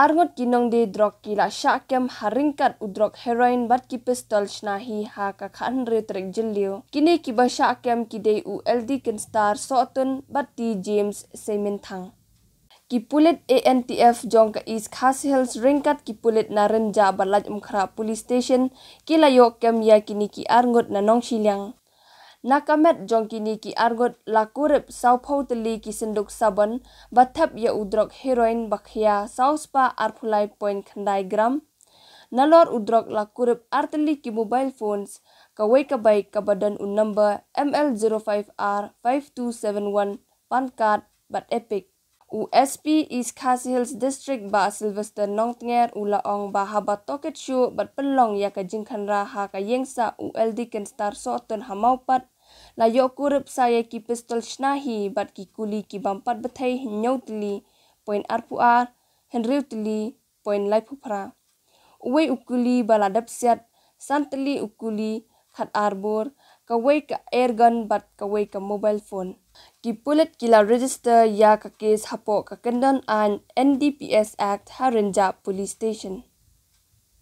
arngot kinong de drok kila Shah kem ryngkat udrok heroin bat ki pistol shna hi ha ka khan re trek jilio. Kini ki ba Shah kem ki de ULD ken star sotun bat ti James Seminthang. Ki pulit ANTF jong ka East Khas Hills ryngkat ki pulit na renja balaj umkhra police station kila yok kem ya kini ki arngot na nong silyang. Nakamet jong kini ki argot lakurip saupau teli ki senduk sabon bathap ya udrok heroin bakhya sauspa arphulai point khandai gram nalor udrok lakurip arteli ki mobile phones kawai kabai kabadan un number ML05R5271 pan card bat epic USP East Khas Hills District ba Sylvester Nongtnger ulaong ba habat toket show bat pelong ya ka jingkhanra ha ka yengsa ULD ken star soton hamaupat la yo kurip saya ki pistol shnahi bat ki kuli ki bampat bethai nyautli point arpuar henriutli point laipupra uwe ukuli baladap siat santli ukuli khat arbor kawai ka airgun bat kawai ka mobile phone ki pulit kila register ya ka case hapo ka kendan an NDPS Act Harinja Police Station.